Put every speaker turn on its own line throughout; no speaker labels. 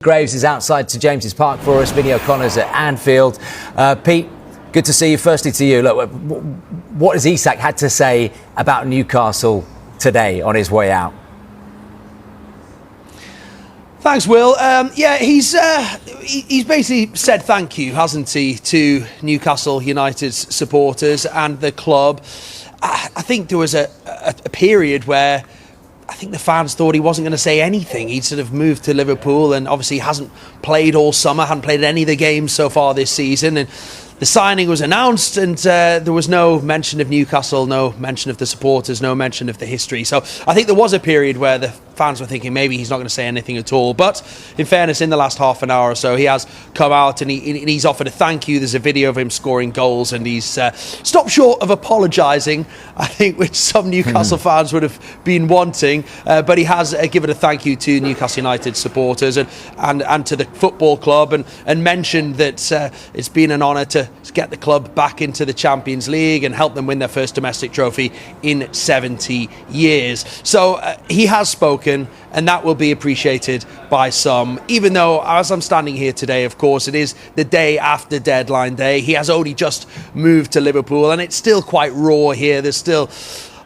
Graves is outside St James's Park for us. Vinny O'Connor's at Anfield. Pete, good to see you. Firstly to you, look, what has Isak had to say about Newcastle today on his way out?
Thanks, Will. He's basically said thank you, hasn't he, to Newcastle United's supporters and the club. I think there was a period where I think the fans thought he wasn't going to say anything. He'd sort of moved to Liverpool and obviously hasn't played all summer, hadn't played any of the games so far this season. And the signing was announced and there was no mention of Newcastle, no mention of the supporters, no mention of the history. So I think there was a period where the fans were thinking maybe he's not going to say anything at all. But in fairness, in the last half an hour or so, he has come out and he's offered a thank you. There's a video of him scoring goals and he's stopped short of apologising, I think, which some Newcastle fans would have been wanting. But he has given a thank you to Newcastle United supporters and to the football club and mentioned that it's been an honour to get the club back into the Champions League and help them win their first domestic trophy in 70 years. So he has spoken, and that will be appreciated by some, even though as I'm standing here today, of course, it is the day after deadline day. He has only just moved to Liverpool and it's still quite raw here. There's still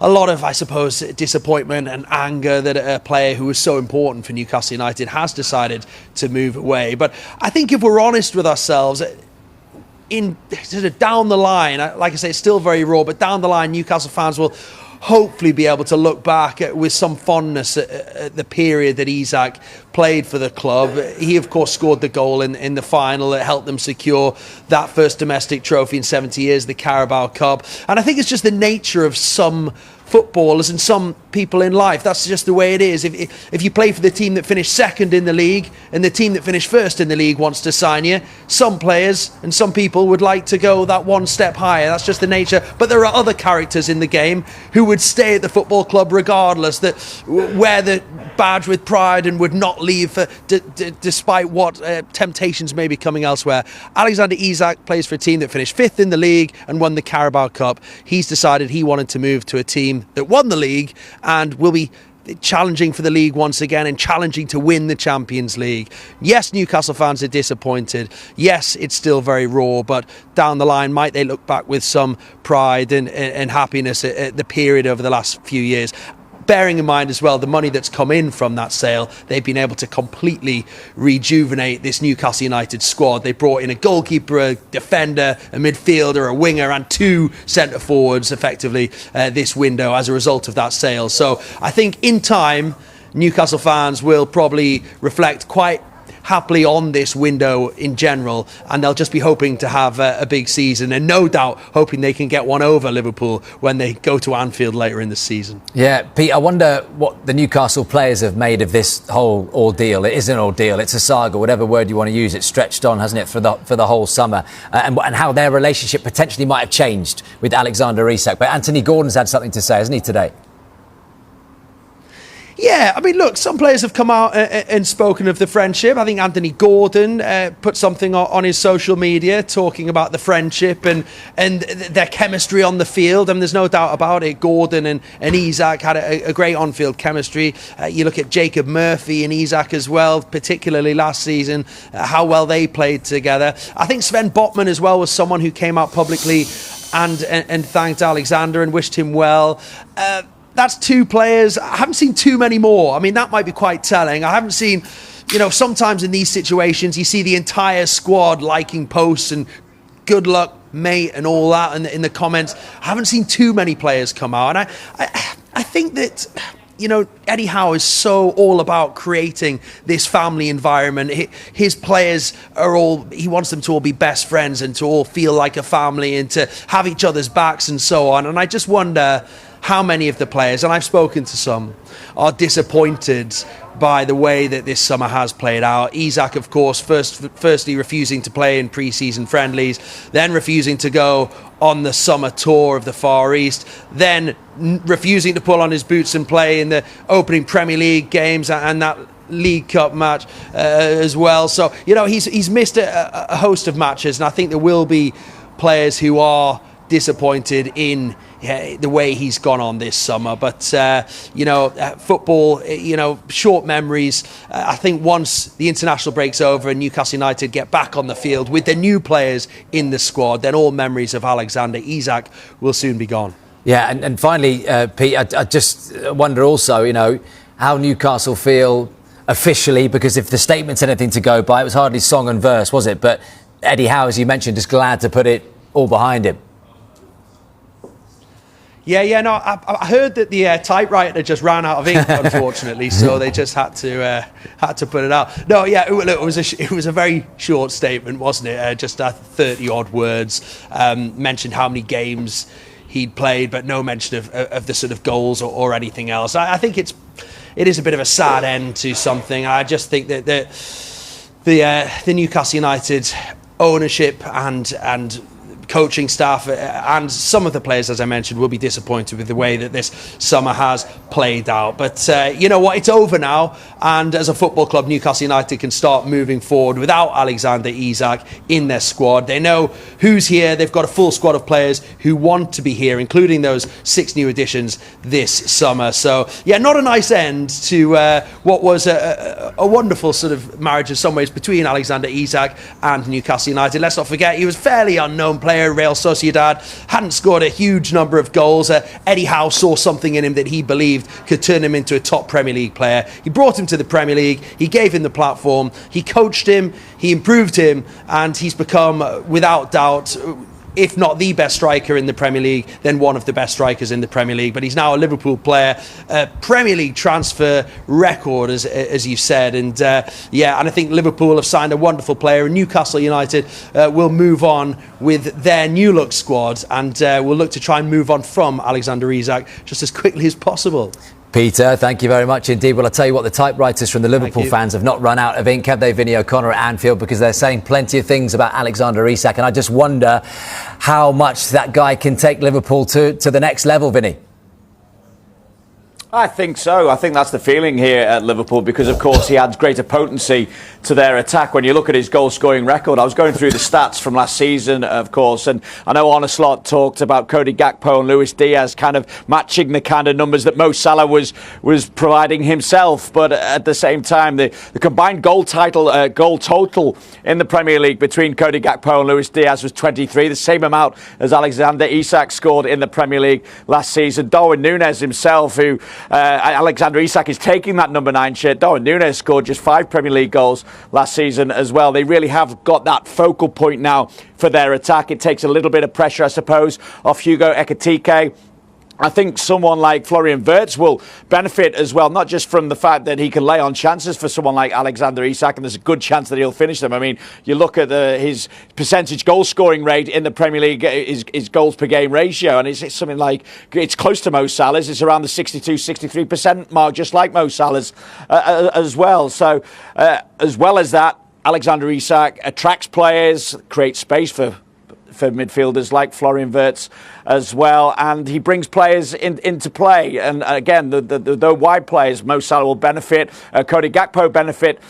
a lot of, I suppose, disappointment and anger that a player who was so important for Newcastle United has decided to move away. But I think if we're honest with ourselves, in sort of down the line, like I say, it's still very raw, but down the line, Newcastle fans will hopefully be able to look back with some fondness at the period that Isak played for the club. He, of course, scored the goal in the final that helped them secure that first domestic trophy in 70 years, the Carabao Cup. And I think it's just the nature of some footballers and some people in life. That's just the way it is. If you play for the team that finished second in the league and the team that finished first in the league wants to sign you, some players and some people would like to go that one step higher. That's just the nature. But there are other characters in the game who would stay at the football club regardless, that wear the badge with pride and would not leave despite what temptations may be coming elsewhere. Alexander Isak plays for a team that finished fifth in the league and won the Carabao Cup. He's decided he wanted to move to a team that won the league and will be challenging for the league once again and challenging to win the Champions League. Yes, Newcastle fans are disappointed. Yes, it's still very raw, but down the line, might they look back with some pride and happiness at the period over the last few years? Bearing in mind as well the money that's come in from that sale, they've been able to completely rejuvenate this Newcastle United squad. They brought in a goalkeeper, a defender, a midfielder, a winger and two centre forwards effectively this window as a result of that sale. So I think in time Newcastle fans will probably reflect quite happily on this window in general, and they'll just be hoping to have a big season and no doubt hoping they can get one over Liverpool when they go to Anfield later in the season.
Yeah, Pete, I wonder what the Newcastle players have made of this whole ordeal. It is an ordeal, it's a saga, whatever word you want to use. It's stretched on, hasn't it, for the whole summer, and how their relationship potentially might have changed with Alexander Isak. But Anthony Gordon's had something to say, hasn't he, today?
Yeah, I mean, look, some players have come out and spoken of the friendship. I think Anthony Gordon put something on his social media talking about the friendship and their chemistry on the field. And there's no doubt about it. Gordon and Isak had a great on-field chemistry. You look at Jacob Murphy and Isak as well, particularly last season, how well they played together. I think Sven Botman as well was someone who came out publicly and thanked Alexander and wished him well. That's two players. I haven't seen too many more. I mean, that might be quite telling. I haven't seen, sometimes in these situations, you see the entire squad liking posts and good luck, mate, and all that in the comments. I haven't seen too many players come out. And I think that, Eddie Howe is so all about creating this family environment. His players he wants them to all be best friends and to all feel like a family and to have each other's backs and so on. And I just wonder how many of the players, and I've spoken to some, are disappointed by the way that this summer has played out. Isak, of course, firstly refusing to play in pre-season friendlies, then refusing to go on the summer tour of the Far East, then refusing to pull on his boots and play in the opening Premier League games and that League Cup match as well. So, he's missed a host of matches, and I think there will be players who are disappointed in the way he's gone on this summer. But, football, short memories. I think once the international break's over and Newcastle United get back on the field with the new players in the squad, then all memories of Alexander Isak will soon be gone.
Yeah, and finally, Pete, I just wonder also, how Newcastle feel officially, because if the statement's anything to go by, it was hardly song and verse, was it? But Eddie Howe, as you mentioned, is glad to put it all behind him.
I heard that the typewriter just ran out of ink, unfortunately, so they just had to put it out. No, yeah, it was a very short statement, wasn't it? Just 30 odd words. Mentioned how many games he'd played, but no mention of the sort of goals or anything else. I think it is a bit of a sad end to something. I just think that the Newcastle United ownership and coaching staff and some of the players, as I mentioned, will be disappointed with the way that this summer has played out. But you know what? It's over now. And as a football club, Newcastle United can start moving forward without Alexander Isak in their squad. They know who's here. They've got a full squad of players who want to be here, including those 6 new additions this summer. So, yeah, not a nice end to what was a wonderful sort of marriage in some ways between Alexander Isak and Newcastle United. Let's not forget, he was a fairly unknown player. Real Sociedad, hadn't scored a huge number of goals. Eddie Howe saw something in him that he believed could turn him into a top Premier League player. He brought him to the Premier League, he gave him the platform, he coached him, he improved him, and he's become, without doubt, if not the best striker in the Premier League, then one of the best strikers in the Premier League. But he's now a Liverpool player, Premier League transfer record, as you said. And and I think Liverpool have signed a wonderful player, and Newcastle United will move on with their new look squad, and will look to try and move on from Alexander Isak just as quickly as possible.
Peter, thank you very much indeed. Well, I'll tell you what, the typewriters from the Liverpool fans have not run out of ink, have they, Vinny O'Connor at Anfield, because they're saying plenty of things about Alexander Isak, and I just wonder how much that guy can take Liverpool to the next level, Vinny.
I think so. I think that's the feeling here at Liverpool because, of course, he adds greater potency to their attack. When you look at his goal-scoring record, I was going through the stats from last season, of course, and I know Arneslot talked about Cody Gakpo and Luis Diaz kind of matching the kind of numbers that Mo Salah was providing himself. But at the same time, the combined goal total in the Premier League between Cody Gakpo and Luis Diaz was 23, the same amount as Alexander Isak scored in the Premier League last season. Darwin Núñez himself, who Alexander Isak is taking that number 9 shirt. Darwin Núñez scored just 5 Premier League goals last season as well. They really have got that focal point now for their attack. It takes a little bit of pressure, I suppose, off Hugo Ekitike. I think someone like Florian Wirtz will benefit as well, not just from the fact that he can lay on chances for someone like Alexander Isak, and there's a good chance that he'll finish them. I mean, you look at his percentage goal scoring rate in the Premier League, his goals per game ratio, and it's something like, it's close to Mo Salah's. It's around the 62-63% mark, just like Mo Salah's as well. So, as well as that, Alexander Isak attracts players, creates space for midfielders like Florian Wirtz as well, and he brings players into play. And again, the wide players, Mo Salah will benefit, Cody Gakpo benefit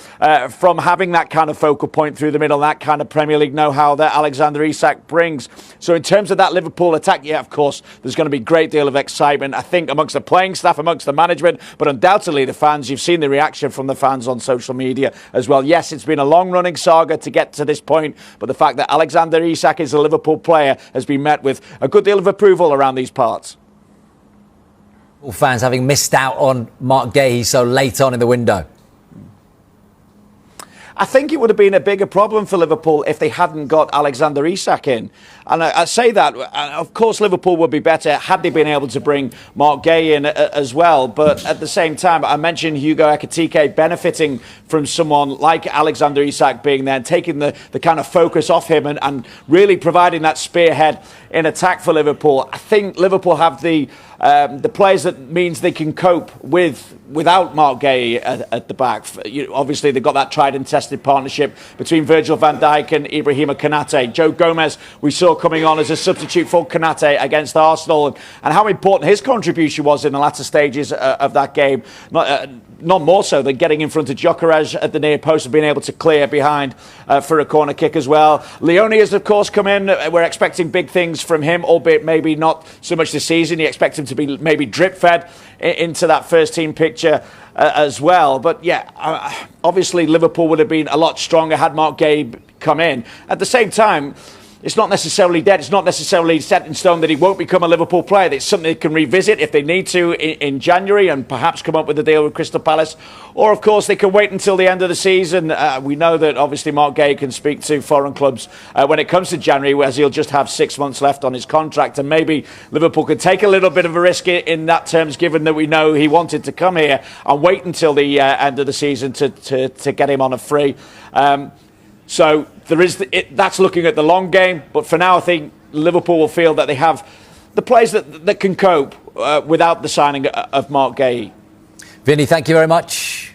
from having that kind of focal point through the middle, that kind of Premier League know-how that Alexander Isak brings. So in terms of that Liverpool attack, yeah, of course, there's going to be a great deal of excitement, I think, amongst the playing staff, amongst the management, but undoubtedly the fans. You've seen the reaction from the fans on social media as well. Yes, it's been a long-running saga to get to this point, but the fact that Alexander Isak is a Liverpool player has been met with a good deal of approval around these parts.
All fans having missed out on Mark Gahey so late on in the window.
I think it would have been a bigger problem for Liverpool if they hadn't got Alexander Isak in. And I say that, of course, Liverpool would be better had they been able to bring Mark Gahey in as well. But at the same time, I mentioned Hugo Ekitike benefiting from someone like Alexander Isak being there and taking the kind of focus off him and really providing that spearhead in attack for Liverpool. I think Liverpool have the the players that means they can cope without Mark Gay at the back. Obviously, they've got that tried and tested partnership between Virgil van Dijk and Ibrahima Konate. Joe Gomez, we saw coming on as a substitute for Konate against Arsenal, and how important his contribution was in the latter stages of that game. Not more so than getting in front of Gyökeres at the near post and being able to clear behind for a corner kick as well. Leone has, of course, come in. We're expecting big things from him, albeit maybe not so much this season. You expect him to be maybe drip-fed into that first-team picture as well. But, yeah, obviously Liverpool would have been a lot stronger had Mark Gay come in. At the same time, it's not necessarily dead. It's not necessarily set in stone that he won't become a Liverpool player. It's something they can revisit if they need to in January and perhaps come up with a deal with Crystal Palace. Or, of course, they can wait until the end of the season. We know that, obviously, Mark Gay can speak to foreign clubs when it comes to January, whereas he'll just have 6 months left on his contract. And maybe Liverpool could take a little bit of a risk in that terms, given that we know he wanted to come here, and wait until the end of the season to get him on a free. So that's looking at the long game, but for now I think Liverpool will feel that they have the players that can cope without the signing of Mark Gay.
Vinny, thank you very much.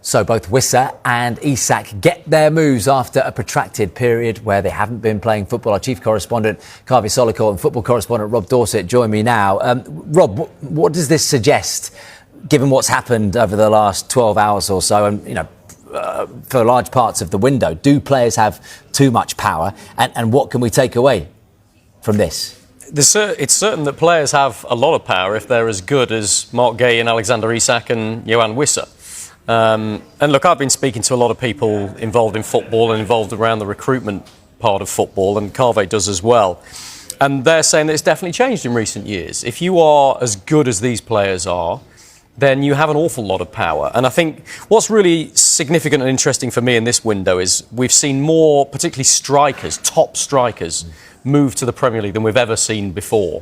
So both Wissa and Isak get their moves after a protracted period where they haven't been playing football. Our chief correspondent, Carvey Solikor, and football correspondent Rob Dorset join me now. Rob, what does this suggest, given what's happened over the last 12 hours or so, and, for large parts of the window? Do players have too much power? And what can we take away from this?
It's certain that players have a lot of power if they're as good as Mark Gay and Alexander Isak and Yoane Wissa. And look, I've been speaking to a lot of people involved in football and involved around the recruitment part of football, and Carvey does as well. And they're saying that it's definitely changed in recent years. If you are as good as these players are, then you have an awful lot of power. And I think what's really significant and interesting for me in this window is we've seen more, particularly strikers, top strikers, move to the Premier League than we've ever seen before.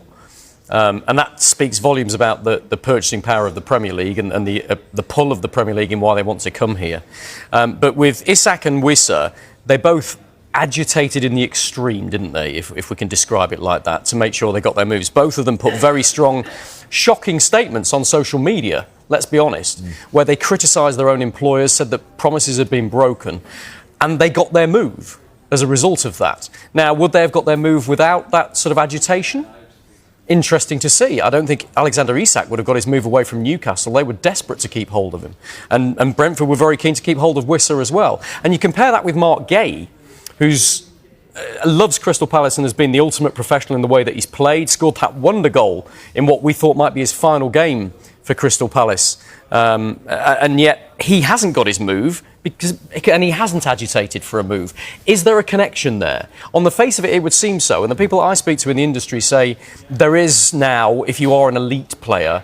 And that speaks volumes about the purchasing power of the Premier League and the pull of the Premier League and why they want to come here. But with Isak and Wissa, they both agitated in the extreme, didn't they, if we can describe it like that, to make sure they got their moves. Both of them put very strong, shocking statements on social media, let's be honest, where they criticised their own employers, said that promises had been broken, and they got their move as a result of that. Now, would they have got their move without that sort of agitation? Interesting to see. I don't think Alexander Isak would have got his move away from Newcastle. They were desperate to keep hold of him. And Brentford were very keen to keep hold of Wissa as well. And you compare that with Mark Gay, who's loves Crystal Palace and has been the ultimate professional in the way that he's played, scored that wonder goal in what we thought might be his final game for Crystal Palace. And yet he hasn't got his move and he hasn't agitated for a move. Is there a connection there? On the face of it, it would seem so. And the people I speak to in the industry say there is now, if you are an elite player,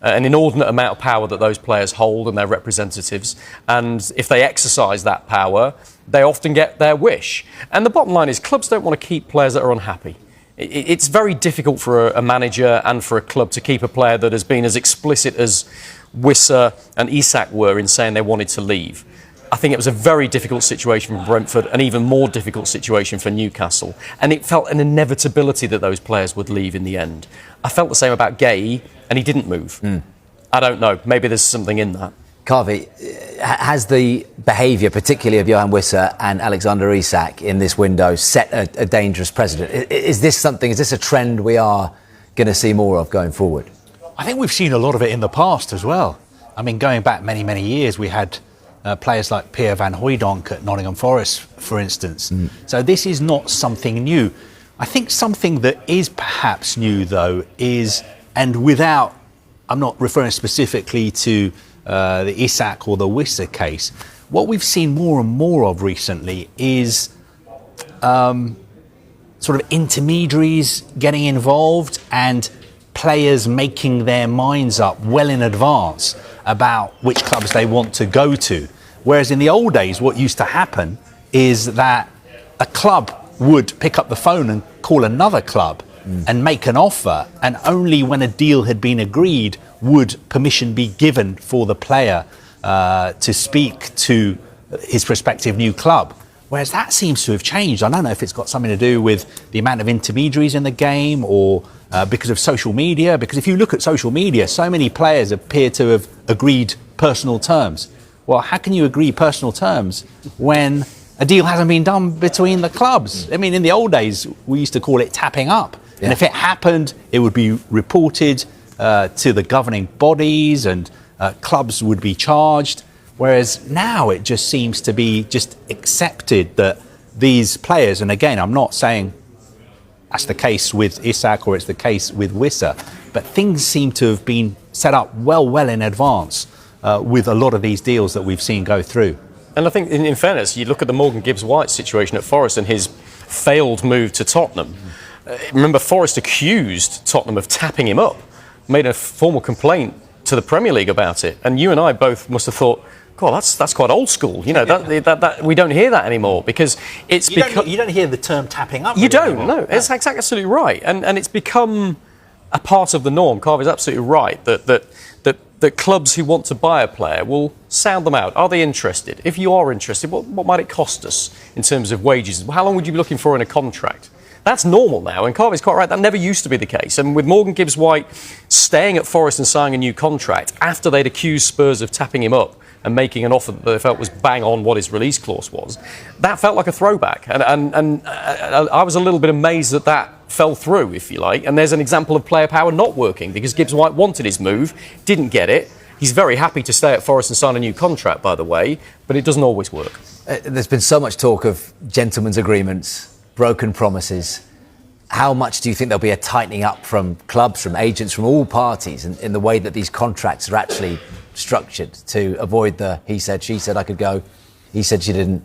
an inordinate amount of power that those players hold and their representatives. And if they exercise that power, they often get their wish. And the bottom line is clubs don't want to keep players that are unhappy. It's very difficult for a manager and for a club to keep a player that has been as explicit as Wissa and Isak were in saying they wanted to leave. I think it was a very difficult situation for Brentford, an even more difficult situation for Newcastle. And it felt an inevitability that those players would leave in the end. I felt the same about Gay, and he didn't move. I don't know. Maybe there's something in that.
Carvey, has the behaviour, particularly of Yoane Wissa and Alexander Isak in this window, set a dangerous precedent? Is this a trend we are going to see more of going forward?
I think we've seen a lot of it in the past as well. I mean, going back many, many years, we had players like Pierre van Hooijdonk at Nottingham Forest, for instance. So this is not something new. I think something that is perhaps new, though, is, and without, I'm not referring specifically to the Isak or the Wissa case, what we've seen more and more of recently is sort of intermediaries getting involved and players making their minds up well in advance about which clubs they want to go to. Whereas in the old days, what used to happen is that a club would pick up the phone and call another club and make an offer, and only when a deal had been agreed would permission be given for the player to speak to his prospective new club. Whereas that seems to have changed. I don't know if it's got something to do with the amount of intermediaries in the game or because of social media. Because if you look at social media, so many players appear to have agreed personal terms. Well, how can you agree personal terms when a deal hasn't been done between the clubs? I mean, in the old days, we used to call it tapping up. Yeah. And if it happened, it would be reported to the governing bodies and clubs would be charged. Whereas now it just seems to be just accepted that these players, and again, I'm not saying that's the case with Isak or it's the case with Wissa, but things seem to have been set up well in advance with a lot of these deals that we've seen go through.
And I think, in fairness, you look at the Morgan Gibbs-White situation at Forest and his failed move to Tottenham. Remember, Forest accused Tottenham of tapping him up, made a formal complaint to the Premier League about it. And you and I both must have thought, God, that's quite old school. You know, that we don't hear that anymore because it's
you don't hear the term tapping up.
You don't. Anymore. No, it's exactly absolutely right, and it's become a part of the norm. Carver's absolutely right that clubs who want to buy a player will sound them out. Are they interested? If you are interested, what might it cost us in terms of wages? How long would you be looking for in a contract? That's normal now, and Carvey's quite right. That never used to be the case. And with Morgan Gibbs-White staying at Forest and signing a new contract after they'd accused Spurs of tapping him up and making an offer that they felt was bang on what his release clause was, that felt like a throwback. And I was a little bit amazed that fell through, if you like. And there's an example of player power not working because Gibbs-White wanted his move, didn't get it. He's very happy to stay at Forest and sign a new contract, by the way, but it doesn't always work.
There's been so much talk of gentlemen's agreements, broken promises. How much do you think there'll be a tightening up from clubs, from agents, from all parties in the way that these contracts are actually structured to avoid the he said, she said, I could go, he said, she didn't?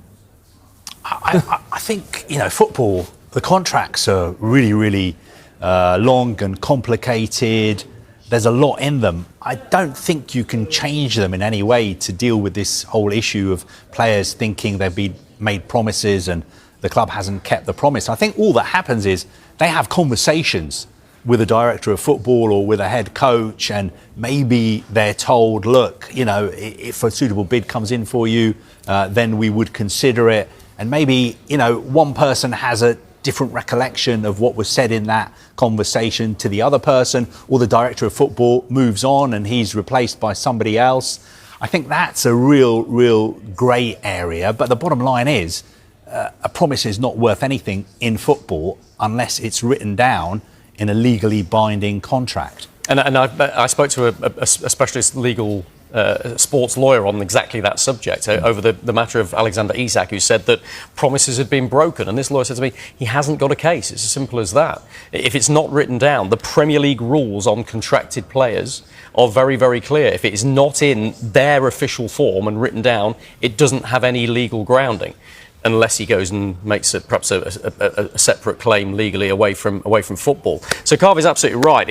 I think, football, the contracts are really long and complicated. There's a lot in them. I don't think you can change them in any way to deal with this whole issue of players thinking they've been made promises and the club hasn't kept the promise. I think all that happens is they have conversations with a director of football or with a head coach, and maybe they're told, look, if a suitable bid comes in for you, then we would consider it. And maybe, one person has a different recollection of what was said in that conversation to the other person, or the director of football moves on and he's replaced by somebody else. I think that's a real grey area. But the bottom line is, a promise is not worth anything in football unless it's written down in a legally binding contract.
And I spoke to a specialist legal sports lawyer on exactly that subject over the matter of Alexander Isak, who said that promises had been broken. And this lawyer said to me, he hasn't got a case. It's as simple as that. If it's not written down, the Premier League rules on contracted players are very clear. If it is not in their official form and written down, it doesn't have any legal grounding, unless he goes and makes perhaps a separate claim legally away from football. So Carvey's absolutely right.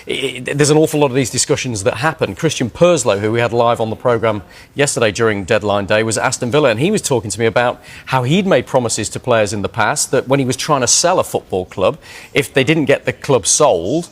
There's an awful lot of these discussions that happen. Christian Purslow, who we had live on the programme yesterday during deadline day, was at Aston Villa, and he was talking to me about how he'd made promises to players in the past that when he was trying to sell a football club, if they didn't get the club sold,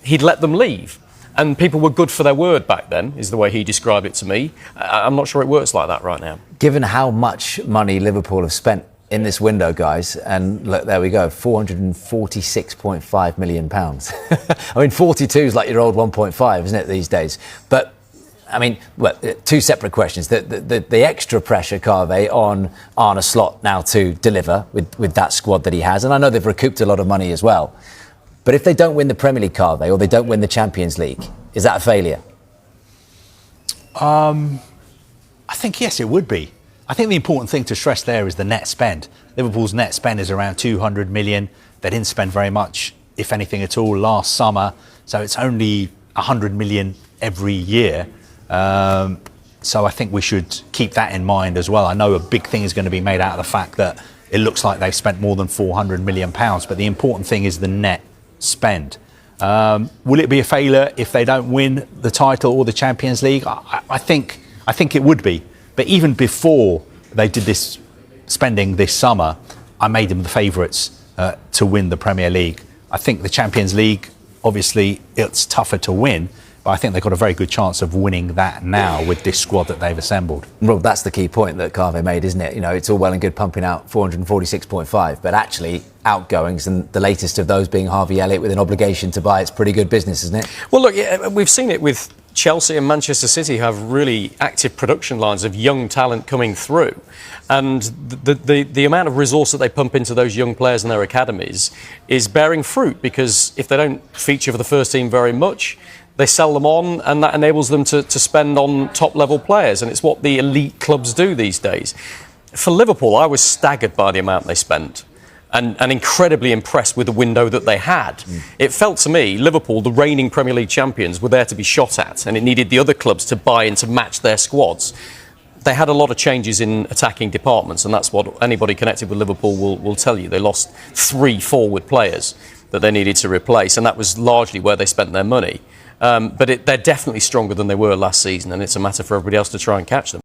he'd let them leave. And people were good for their word back then, is the way he described it to me. I'm not sure it works like that right now.
Given how much money Liverpool have spent in this window, guys, and look, there we go, £446.5 million. I mean, 42 is like your old 1.5, isn't it, these days? But, I mean, well, two separate questions. The extra pressure, Carvey, on Arne Slot now to deliver with that squad that he has. And I know they've recouped a lot of money as well. But if they don't win the Premier League, Carvey, or they don't win the Champions League, is that a failure?
I think, yes, it would be. I think the important thing to stress there is the net spend. Liverpool's net spend is around 200 million. They didn't spend very much, if anything at all, last summer. So it's only 100 million every year. So I think we should keep that in mind as well. I know a big thing is going to be made out of the fact that it looks like they've spent more than £400 million. But the important thing is the net spend. Will it be a failure if they don't win the title or the Champions League? I think it would be. But even before they did this spending this summer, I made them the favourites to win the Premier League. I think the Champions League, obviously, it's tougher to win, But I think they've got a very good chance of winning that now with this squad that they've assembled.
Well, that's the key point that Carve made, isn't it? You know, it's all well and good pumping out 446.5, but actually outgoings, and the latest of those being Harvey Elliott with an obligation to buy, it's pretty good business, isn't it?
Well, look, yeah, we've seen it with Chelsea and Manchester City have really active production lines of young talent coming through. And the amount of resource that they pump into those young players and their academies is bearing fruit, because if they don't feature for the first team very much, they sell them on, and that enables them to spend on top-level players, and it's what the elite clubs do these days. For Liverpool, I was staggered by the amount they spent, and incredibly impressed with the window that they had. It felt to me, Liverpool, the reigning Premier League champions, were there to be shot at, and it needed the other clubs to buy in to match their squads. They had a lot of changes in attacking departments, and that's what anybody connected with Liverpool will tell you. They lost 3 forward players that they needed to replace, and that was largely where they spent their money. But they're definitely stronger than they were last season, and it's a matter for everybody else to try and catch them.